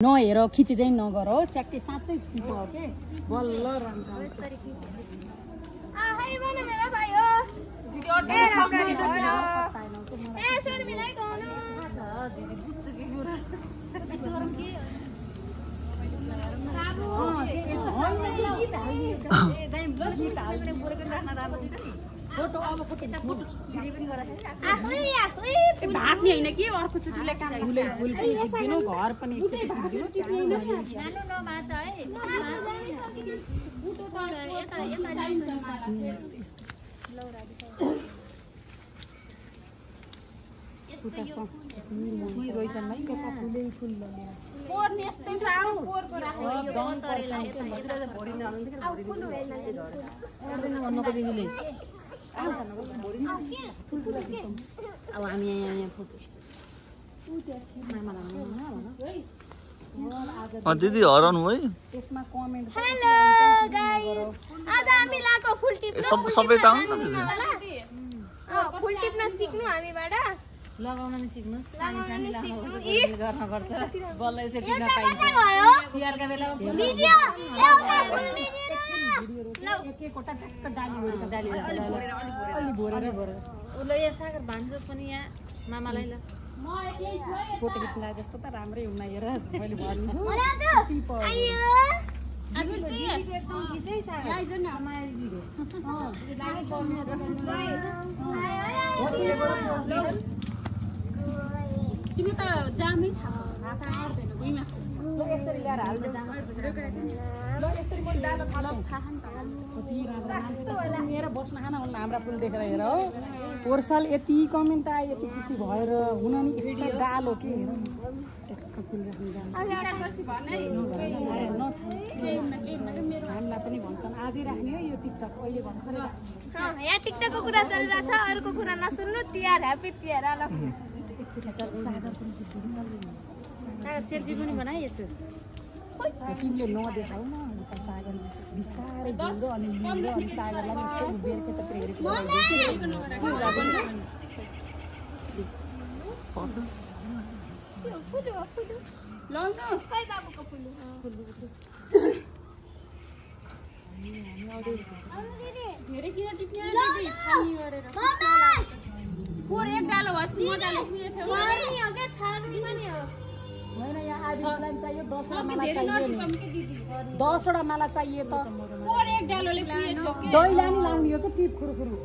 नहेर खिची चाहिँ नगर हो च्याक्कै साँच्चै खिच हो के बल्ल राम्रो फोटो अब फोटो भात नि हैन के अर्को चोटीले काम फुलै फुल दिनु घर पनि अब हामी यहाँ फोटो दिदी हराउनु है त्यसमा कमेन्ट हेलो गाइस आज हामी लाको फुल टिप्न सबै त आउनु न दिदी फुल टिप्न सिक्नु हामीबाट लगाउन नि सिक्नु सानी सानी गर्न पर्छ बल्ल यसै टिप्न पाइन्छ तिहारका बेलामा भिडियो एउटा फुल भिडियो एक एकवटा टक्क डाली अलि भोरेर उसले यहाँ सागर भान्जो पनि यहाँ मामालाई ल फोटो खिच्न लागे जस्तो त राम्रै हुन हेर मैले भन्नु तिमी त जामै थाहा यसरी ल्याएर हाल्दै जानु यसरी मैले डालो थाहा नि त मेर बस्न खान हाम्रा फुल देखेर हेर हो पोहोर साल यति कमेन्ट आयो यति खुसी भएर हुन नि यस्तो डालो के हेर हामीलाई पनि भन्छन् आजै राख्ने हो यो टिकटक अहिले भन्छ यहाँ टिकटकको कुरा चलिरहेछ अरूको कुरा नसुन्नु तिहार ह्यापी तिहार ल सेल्फी पनि बनाए यसो तिमीले नदेखाउ न सागर बिस्तारै जिउँदो अनि लिँदो अनि सागरलाई पनि यस्तो उभिएर के त प्रेरित होइन यहाँ आदिलाई चाहियो 10वटा माला चाहियो नि 10वटा माला चाहिए त दही लानी लाउने हो कि टिप खुरुखुरु